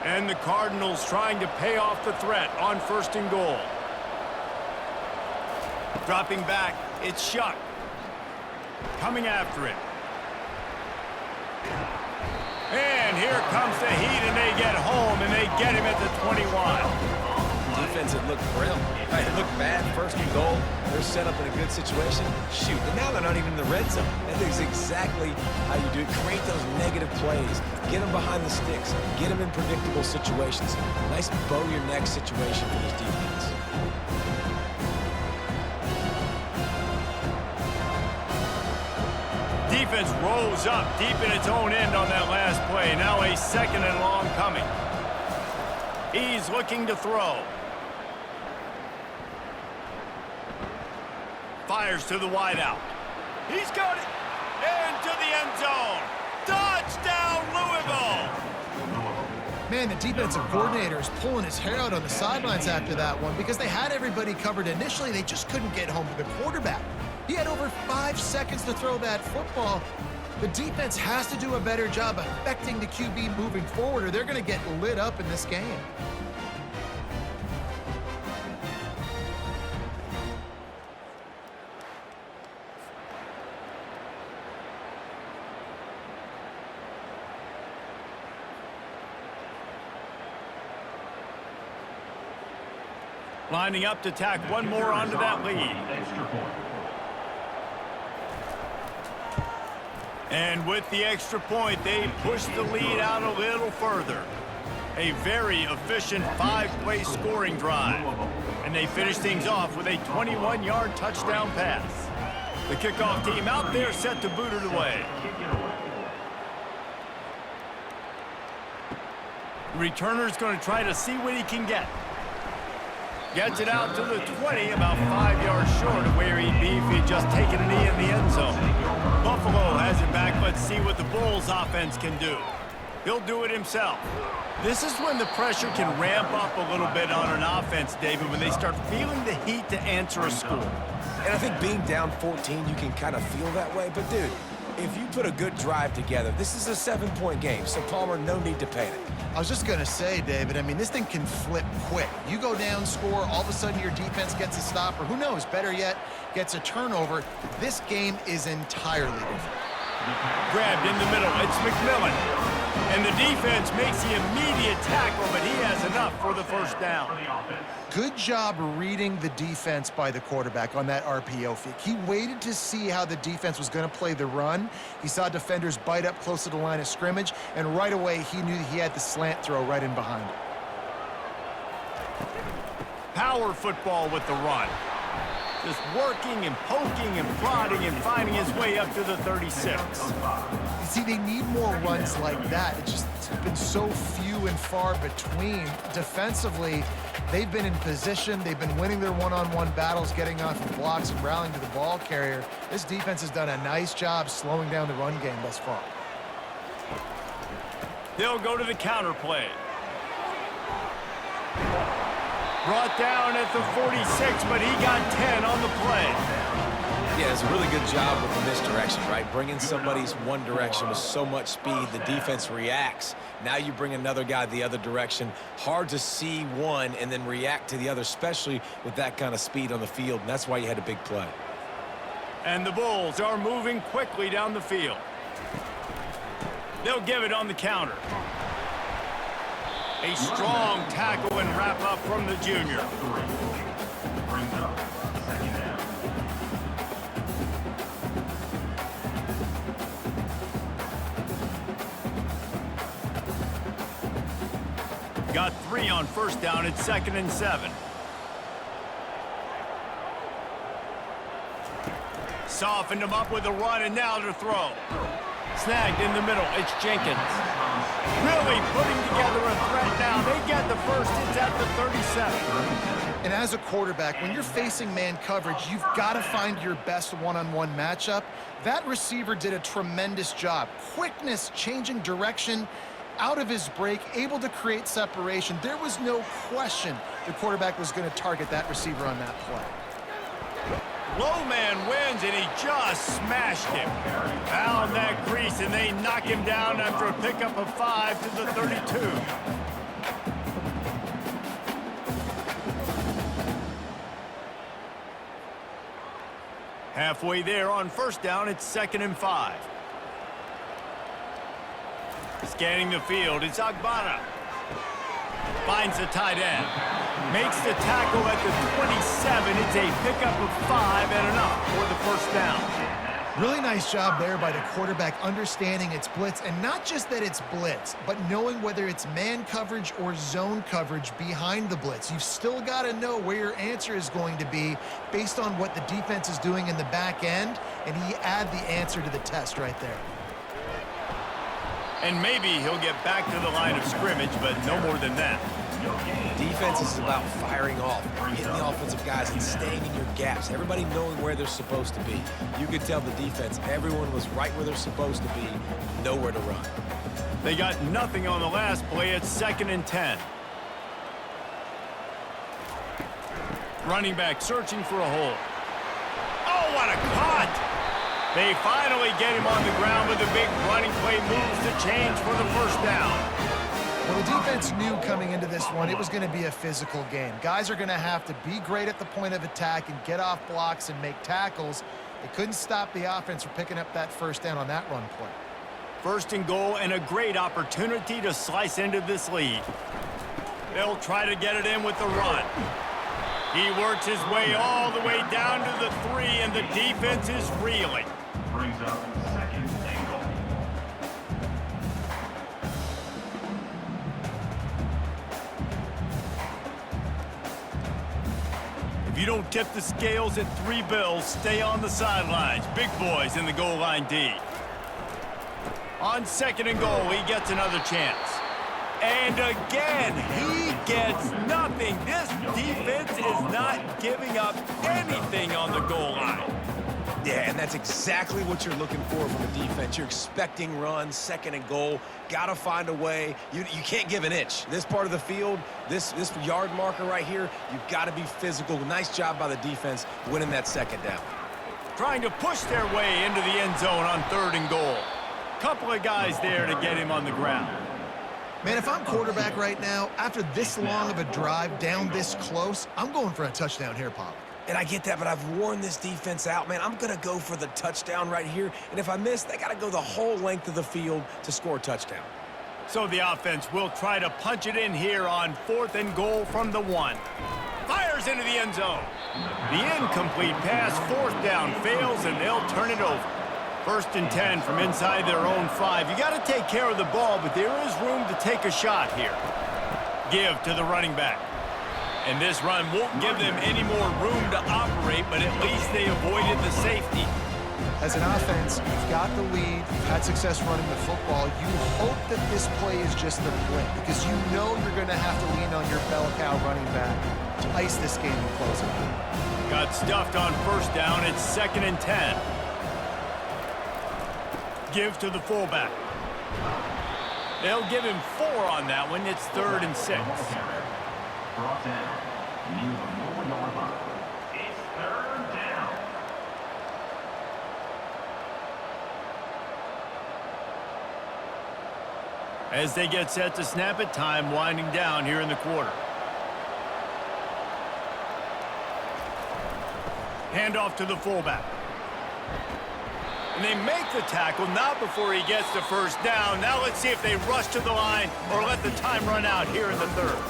And the Cardinals trying to pay off the threat on 1st and goal. Dropping back, it's Shuck. Coming after it. And here comes the heat, and they get home, and they get him at the 21. Defense had looked grim. It looked bad, 1st and goal. They're set up in a good situation. Shoot, and now they're not even in the red zone. That is exactly how you do it. Create those negative plays. Get them behind the sticks. Get them in predictable situations. Nice bow-your-neck situation for this defense. Defense rolls up deep in its own end on that last play. Now a 2nd and long coming. He's looking to throw. Fires to the wideout. He's got it. Into the end zone. Touchdown, Louisville. Man, the defensive coordinator is pulling his hair out on the sidelines after that one because they had everybody covered initially. They just couldn't get home to the quarterback. He had over 5 seconds to throw that football. The defense has to do a better job affecting the QB moving forward, or they're going to get lit up in this game. Lining up to tack one more onto that lead. And with the extra point, they push the lead out a little further. A very efficient 5-play scoring drive. And they finish things off with a 21-yard touchdown pass. The kickoff team out there set to boot it away. Returner's going to try to see what he can get. Gets it out to the 20, about 5 yards short of where he'd be if he'd just taken a knee in the end zone. Buffalo has it back. Let's see what the Bulls offense can do. He'll do it himself. This is when the pressure can ramp up a little bit on an offense, David, when they start feeling the heat to answer a score. And I think being down 14, you can kind of feel that way. But, dude, If you put a good drive together, this is a 7-point game, so Palmer, no need to panic. I was just going to say, David, I mean, this thing can flip quick. You go down, score, all of a sudden your defense gets a stop, or who knows, better yet, gets a turnover. This game is entirely different. Grabbed in the middle, it's McMillan. And the defense makes the immediate tackle, but he has enough for the first down. Good job reading the defense by the quarterback on that RPO fake. He waited to see how the defense was going to play the run. He saw defenders bite up close to the line of scrimmage, and right away he knew he had the slant throw right in behind it. Power football with the run. Just working and poking and prodding and finding his way up to the 36. You see, they need more runs like that. It's been so few and far between. Defensively, they've been in position. They've been winning their one-on-one battles, getting off of blocks and rallying to the ball carrier. This defense has done a nice job slowing down the run game thus far. They'll go to the counter play. Brought down at the 46, but he got 10 on the play. Yeah, it's a really good job with the misdirection, right? Bringing somebody's one direction with so much speed, the defense reacts. Now you bring another guy the other direction. Hard to see one and then react to the other, especially with that kind of speed on the field, and that's why you had a big play. And the Bulls are moving quickly down the field. They'll give it on the counter. A strong tackle and wrap up from the junior. Brings up second down. Got 3 on first down. It's 2nd and 7. Softened him up with a run, and now to throw. Snagged in the middle. It's Jenkins. Really putting together a threat now. They get the first. It's at the 37. And as a quarterback, when you're facing man coverage, you've got to find your best one-on-one matchup. That receiver did a tremendous job. Quickness, changing direction, out of his break, able to create separation. There was no question the quarterback was going to target that receiver on that play. Low man wins, and he just smashed him. Found that crease, and they knock him down after a pickup of 5 to the 32. Halfway there on first down, it's 2nd and 5. Scanning the field, it's Agbana. Finds the tight end. Makes the tackle at the 27. It's a pickup of 5 and enough for the first down. Really nice job there by the quarterback understanding its blitz, and not just that it's blitz, but knowing whether it's man coverage or zone coverage behind the blitz. You've still got to know where your answer is going to be based on what the defense is doing in the back end, and he add the answer to the test right there. And maybe he'll get back to the line of scrimmage, but no more than that. Defense is about firing off, hitting the offensive guys and staying in your gaps. Everybody knowing where they're supposed to be. You could tell the defense, everyone was right where they're supposed to be, nowhere to run. They got nothing on the last play. It's 2nd and 10. Running back searching for a hole. Oh, what a cut! They finally get him on the ground with a big running play, moves the change for the first down. Well, the defense knew coming into this one it was going to be a physical game. Guys are going to have to be great at the point of attack and get off blocks and make tackles. They couldn't stop the offense from picking up that first down on that run play. 1st and goal, and a great opportunity to slice into this lead. They'll try to get it in with the run. He works his way all the way down to the 3, and the defense is reeling. Brings up 2nd and goal. If you don't tip the scales at 3 bills, stay on the sidelines. Big boys in the goal line D. On 2nd and goal, he gets another chance. And again, he gets nothing. This defense is not giving up anything on the goal line. Yeah, and that's exactly what you're looking for from a defense. You're expecting runs, 2nd and goal. Got to find a way. You can't give an inch. This part of the field, this yard marker right here, you've got to be physical. Nice job by the defense winning that 2nd down. trying to push their way into the end zone on 3rd and goal. Couple of guys there to get him on the ground. Man, if I'm quarterback right now, after this long of a drive down this close, I'm going for a touchdown here, Pop. And I get that, but I've worn this defense out, man. I'm going to go for the touchdown right here. And if I miss, they got to go the whole length of the field to score a touchdown. So the offense will try to punch it in here on 4th and goal from the 1. Fires into the end zone. The incomplete pass, 4th down, fails, and they'll turn it over. 1st and 10 from inside their own 5. You got to take care of the ball, but there is room to take a shot here. Give to the running back. And this run won't give them any more room to operate, but at least they avoided the safety. As an offense, you've got the lead, you've had success running the football. You hope that this play is just the blip because you know you're going to have to lean on your bell cow running back to ice this game and close it. Got stuffed on 1st down. It's 2nd and 10. Give to the fullback. They'll give him 4 on that one. It's 3rd and 6. Brought down near the 4-yard line. It's 3rd down. As they get set to snap it, time winding down here in the quarter. Handoff to the fullback. And they make the tackle, not before he gets the 1st down. Now let's see if they rush to the line or let the time run out here in the 3rd.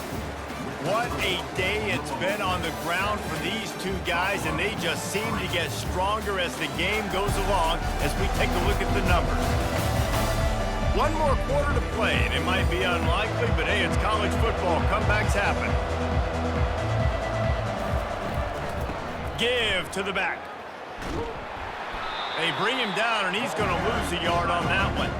What a day it's been on the ground for these two guys, and they just seem to get stronger as the game goes along as we take a look at the numbers. One more quarter to play, and it might be unlikely, but hey, it's college football. Comebacks happen. Give to the back. They bring him down, and he's going to lose a yard on that one.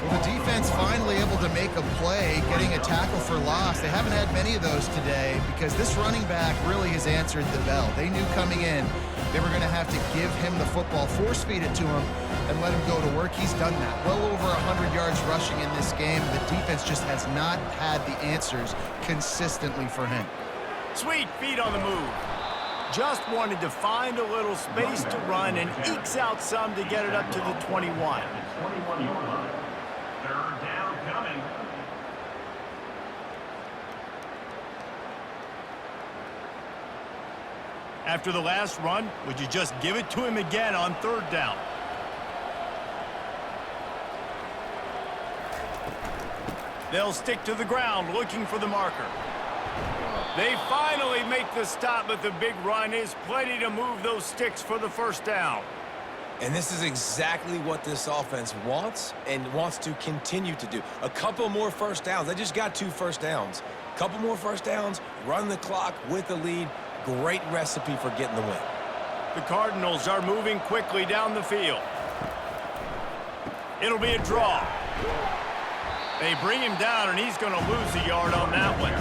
Well, the defense finally able to make a play, getting a tackle for loss. They haven't had many of those today because this running back really has answered the bell. They knew coming in they were going to have to give him the football, force-feed it to him, and let him go to work. He's done that. Well over 100 yards rushing in this game. The defense just has not had the answers consistently for him. Sweet feet on the move. Just wanted to find a little space to run and ekes out some to get it up to the 21. 21-yard line. 3rd down coming. After the last run, would you just give it to him again on 3rd down? They'll stick to the ground looking for the marker. They finally make the stop, but the big run is plenty to move those sticks for the 1st down. And this is exactly what this offense wants and wants to continue to do. A couple more 1st downs. They just got 2 1st downs. A couple more 1st downs, run the clock with the lead. Great recipe for getting the win. The Cardinals are moving quickly down the field. It'll be a draw. They bring him down, and he's going to lose a yard on that one.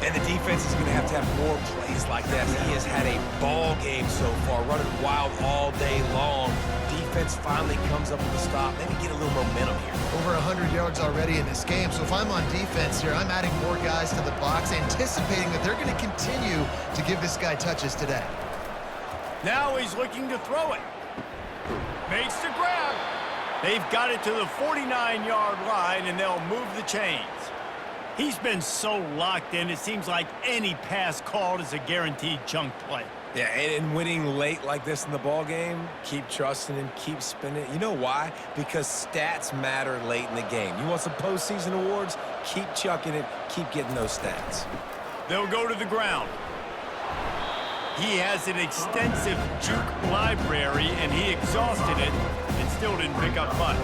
And the defense is going to have more plays like that. He has had a ball game so far, running wild all day long. Defense finally comes up with a stop. Maybe get a little momentum here. Over 100 yards already in this game. So if I'm on defense here, I'm adding more guys to the box, anticipating that they're going to continue to give this guy touches today. Now he's looking to throw it. Makes the grab. They've got it to the 49-yard line, and they'll move the chains. He's been so locked in, it seems like any pass called is a guaranteed chunk play. Yeah, and winning late like this in the ball game, keep trusting and keep spinning. You know why? Because stats matter late in the game. You want some postseason awards? Keep chucking it. Keep getting those stats. They'll go to the ground. He has an extensive juke library, and he exhausted it and still didn't pick up much.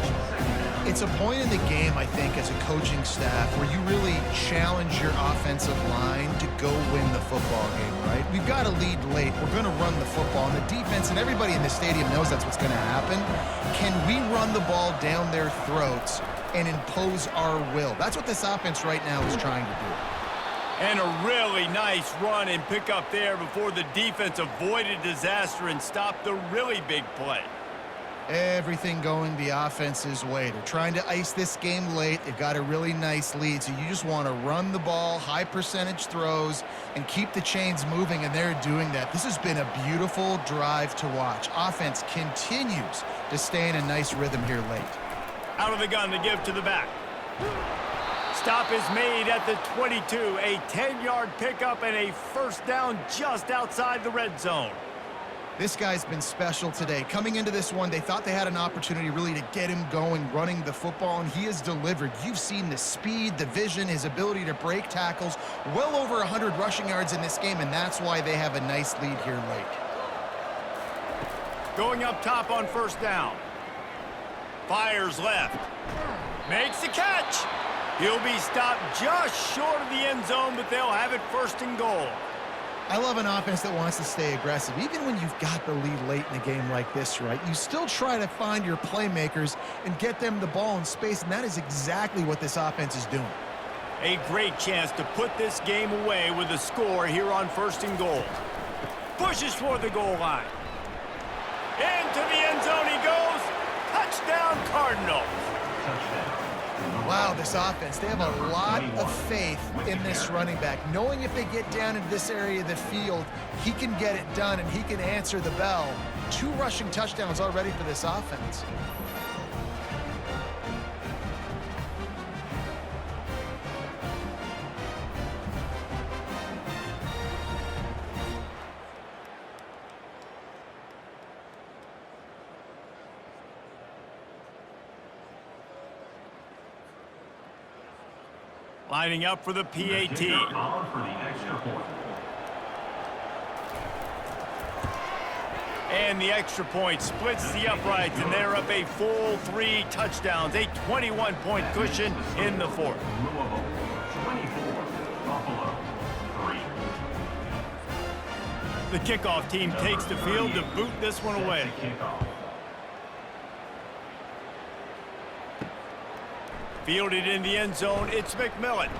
It's a point in the game, I think, as a coaching staff where you really challenge your offensive line to go win the football game, right? We've got to lead late. We're going to run the football. And the defense and everybody in the stadium knows that's what's going to happen. Can we run the ball down their throats and impose our will? That's what this offense right now is trying to do. And a really nice run and pick up there before the defense avoided disaster and stopped the really big play. Everything going the offense's way. They're trying to ice this game late. They've got a really nice lead, so you just want to run the ball, high percentage throws, and keep the chains moving, and they're doing that. This has been a beautiful drive to watch. Offense continues to stay in a nice rhythm here late. Out of the gun to give to the back. Stop is made at the 22. A 10-yard pickup and a first down just outside the red zone. This guy's been special today. Coming into this one, they thought they had an opportunity really to get him going, running the football, and he has delivered. You've seen the speed, the vision, his ability to break tackles. Well over 100 rushing yards in this game, and that's why they have a nice lead here late. Going up top on first down. Fires left. Makes the catch. He'll be stopped just short of the end zone, but they'll have it first and goal. I love an offense that wants to stay aggressive. Even when you've got the lead late in a game like this, right, you still try to find your playmakers and get them the ball in space, and that is exactly what this offense is doing. A great chance to put this game away with a score here on first and goal. Pushes for the goal line. Into the end zone he goes. Touchdown, Cardinals. Wow, this offense, they have a lot of faith in this running back, knowing if they get down into this area of the field, he can get it done and he can answer the bell. 2 rushing touchdowns already for this offense. Lining up for the PAT. And the extra point splits the uprights, and they're up a full 3 touchdowns, a 21-point cushion in the fourth. Louisville 24, Buffalo 3. The kickoff team takes the field to boot this one away. Kickoff. Fielded in the end zone, it's McMillan.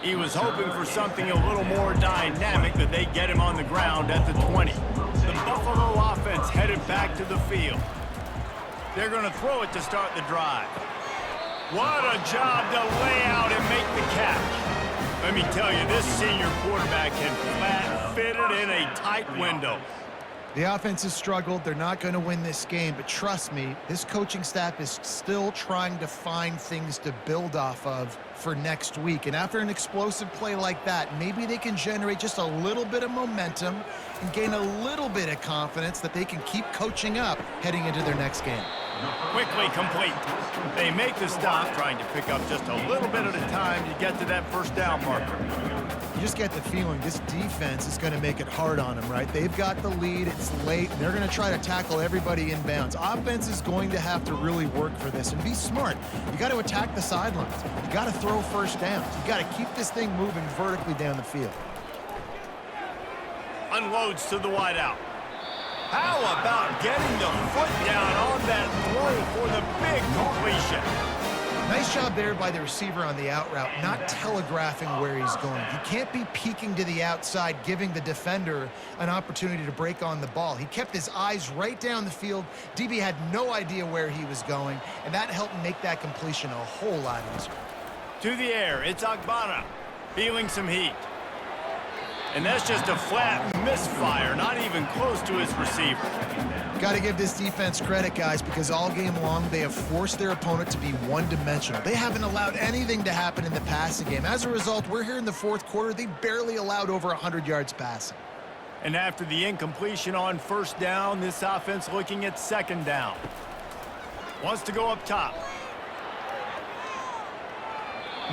He was hoping for something a little more dynamic, that they get him on the ground at the 20. The Buffalo offense headed back to the field. They're going to throw it to start the drive. What a job to lay out and make the catch. Let me tell you, this senior quarterback can flat fit it in a tight window. The offense has struggled. They're not going to win this game, but trust me, this coaching staff is still trying to find things to build off of for next week. And after an explosive play like that, maybe they can generate just a little bit of momentum and gain a little bit of confidence that they can keep coaching up heading into their next game. Quickly complete. They make the stop, trying to pick up just a little bit at a time to get to that first down marker. You just get the feeling this defense is going to make it hard on them, right? They've got the lead, it's late, and they're going to try to tackle everybody inbounds. Offense is going to have to really work for this and be smart. You got to attack the sidelines. You got to throw first downs. You got to keep this thing moving vertically down the field. Unloads to the wideout. How about getting the foot down on that throw for the big completion? Nice job there by the receiver on the out route, not telegraphing where he's going. He can't be peeking to the outside, giving the defender an opportunity to break on the ball. He kept his eyes right down the field. DB had no idea where he was going, and that helped make that completion a whole lot easier. To the air, it's Agbana, feeling some heat. And that's just a flat misfire, not even close to his receiver. Got to give this defense credit, guys, because all game long they have forced their opponent to be one-dimensional. They haven't allowed anything to happen in the passing game. As a result, we're here in the fourth quarter. They barely allowed over 100 yards passing. And after the incompletion on first down, this offense looking at second down. Wants to go up top.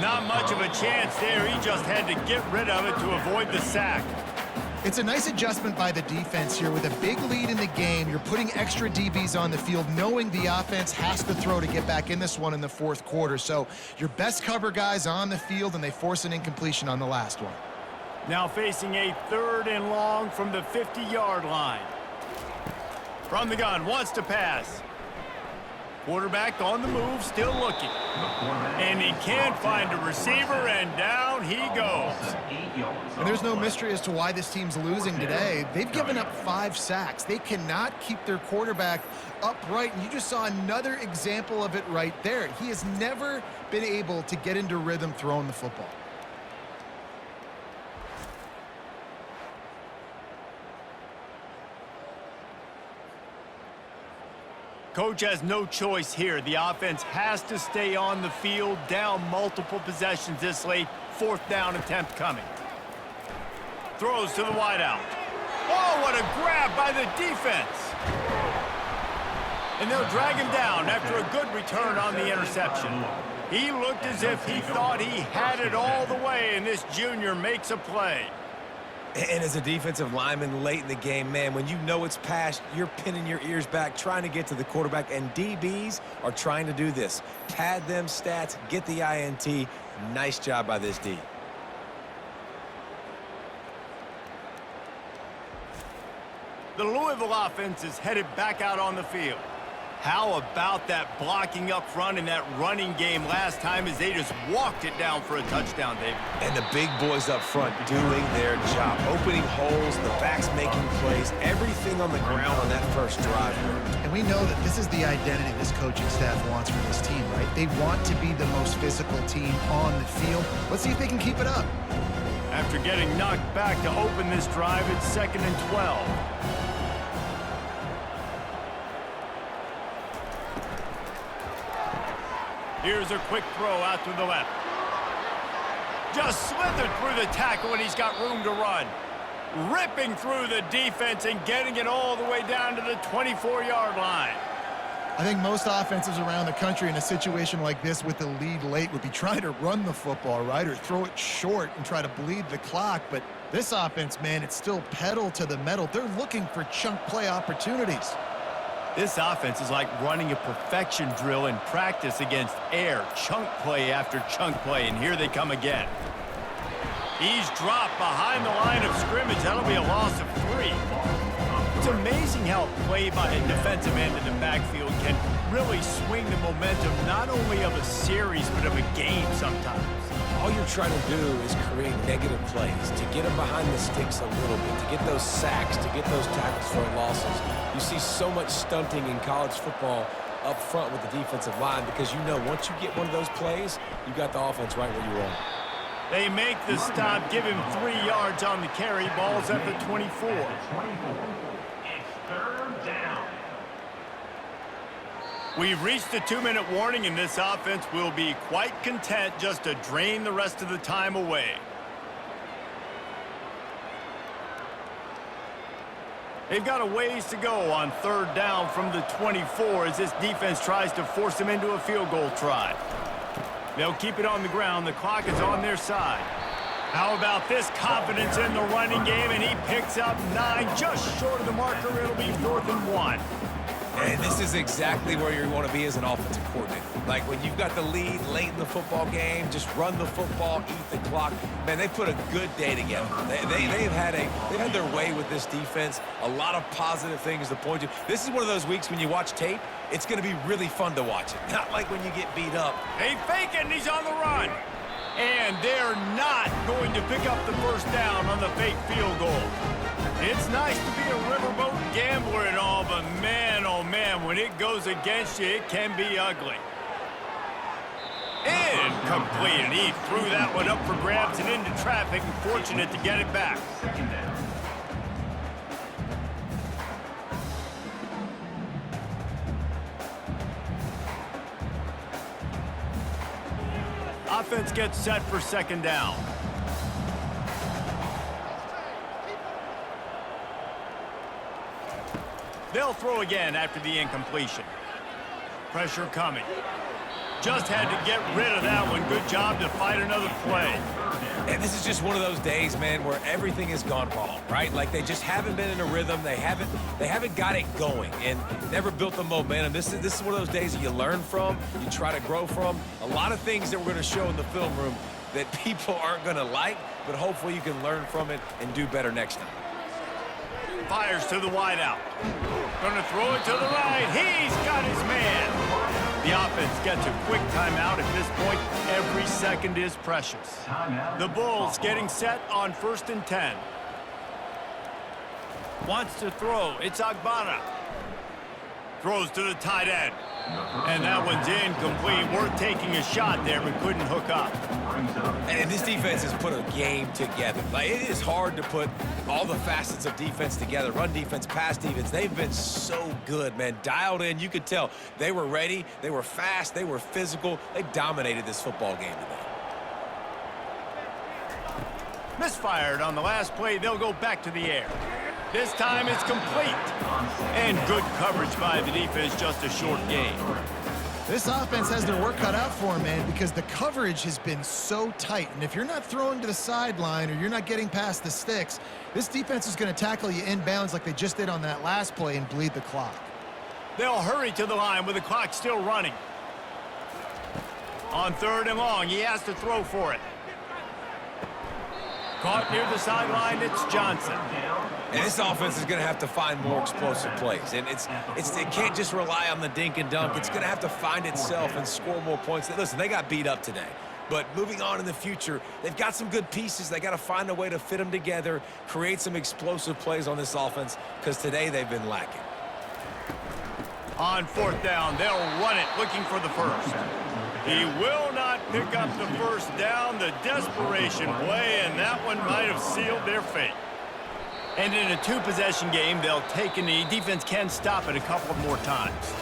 Not much of a chance there. He just had to get rid of it to avoid the sack. It's a nice adjustment by the defense here. With a big lead in the game, you're putting extra DBs on the field, knowing the offense has to throw to get back in this one in the fourth quarter. So your best cover guys on the field, and they force an incompletion on the last one. Now facing a 3rd and long from the 50-yard line. From the gun, wants to pass. Quarterback on the move, still looking. And he can't find a receiver, and down he goes. And there's no mystery as to why this team's losing today. They've given up 5 sacks. They cannot keep their quarterback upright, and you just saw another example of it right there. He has never been able to get into rhythm throwing the football. Coach has no choice here. The offense has to stay on the field, down multiple possessions this late. 4th down attempt coming. Throws to the wideout. Oh, what a grab by the defense. And they'll drag him down after a good return on the interception. He looked as if he thought he had it all the way, and this junior makes a play. And as a defensive lineman late in the game, man, when you know it's past, you're pinning your ears back, trying to get to the quarterback, and DBs are trying to do this. Pad them stats, get the INT. Nice job by this D. The Louisville offense is headed back out on the field. How about that blocking up front in that running game last time as they just walked it down for a touchdown, David? And the big boys up front doing their job, opening holes, the backs making plays, everything on the ground on that first drive. And we know that this is the identity this coaching staff wants from this team, right? They want to be the most physical team on the field. Let's see if they can keep it up. After getting knocked back to open this drive, it's 2nd and 12. Here's a quick throw out to the left. Just slithered through the tackle, and he's got room to run. Ripping through the defense and getting it all the way down to the 24-yard line. I think most offenses around the country in a situation like this with the lead late would be trying to run the football, right, or throw it short and try to bleed the clock. But this offense, man, it's still pedal to the metal. They're looking for chunk play opportunities. This offense is like running a perfection drill in practice against air, chunk play after chunk play, and here they come again. He's dropped behind the line of scrimmage. That'll be a loss of 3. It's amazing how a play by a defensive end in the backfield can really swing the momentum not only of a series but of a game sometimes. All you're trying to do is create negative plays, to get them behind the sticks a little bit, to get those sacks, to get those tackles for losses. You see so much stunting in college football up front with the defensive line because you know once you get one of those plays, you got the offense right where you want. They make the stop, give him 3 yards on the carry. Ball's at the 24. It's 3rd down. We've reached the 2-minute warning, and this offense will be quite content just to drain the rest of the time away. They've got a ways to go on 3rd down from the 24 as this defense tries to force them into a field goal try. They'll keep it on the ground. The clock is on their side. How about this confidence in the running game, and he picks up 9, just short of the marker. It'll be 4th and 1. And this is exactly where you want to be as an offensive coordinator. Like when you've got the lead late in the football game, just run the football, eat the clock. Man, they put a good day together. They've had their way with this defense. A lot of positive things to point to. This is one of those weeks when you watch tape, it's going to be really fun to watch it. Not like when you get beat up. They fake it, and he's on the run. And they're not going to pick up the first down on the fake field goal. It's nice to be a riverboat gambler and all, but man, oh man, when it goes against you, it can be ugly. Incomplete, and he threw that one up for grabs and into traffic, and fortunate to get it back. 2nd down. Offense gets set for 2nd down. They'll throw again after the incompletion. Pressure coming. Just had to get rid of that one. Good job to fight another play. And this is just one of those days, man, where everything has gone wrong, right? Like they just haven't been in a rhythm. They haven't got it going and never built the momentum. This is one of those days that you learn from, you try to grow from. A lot of things that we're going to show in the film room that people aren't going to like, but hopefully you can learn from it and do better next time. Fires to the wideout. Gonna throw it to the right. He's got his man. The offense gets a quick timeout at this point. Every second is precious. The Bulls getting set on 1st and 10. Wants to throw. It's Agbana. Throws to the tight end. And that one's incomplete. Worth taking a shot there, but couldn't hook up. And this defense has put a game together. Like, it is hard to put all the facets of defense together. Run defense, pass defense. They've been so good, man. Dialed in. You could tell they were ready. They were fast. They were physical. They dominated this football game today. Misfired on the last play. They'll go back to the air. This time it's complete. And good coverage by the defense, just a short gain. This offense has their work cut out for them, man, because the coverage has been so tight. And if you're not throwing to the sideline or you're not getting past the sticks, this defense is going to tackle you inbounds like they just did on that last play and bleed the clock. They'll hurry to the line with the clock still running. On 3rd and long, he has to throw for it. Caught near the sideline, it's Johnson. And this offense is going to have to find more explosive plays. And it can't just rely on the dink and dunk. It's going to have to find itself and score more points. Listen, they got beat up today. But moving on in the future, they've got some good pieces. They got to find a way to fit them together, create some explosive plays on this offense, because today they've been lacking. On 4th down, they'll run it, looking for the first. He will not pick up the first down. The desperation play, and that one might have sealed their fate. And in a 2-possession game, they'll take a knee. Defense can stop it a couple of more times.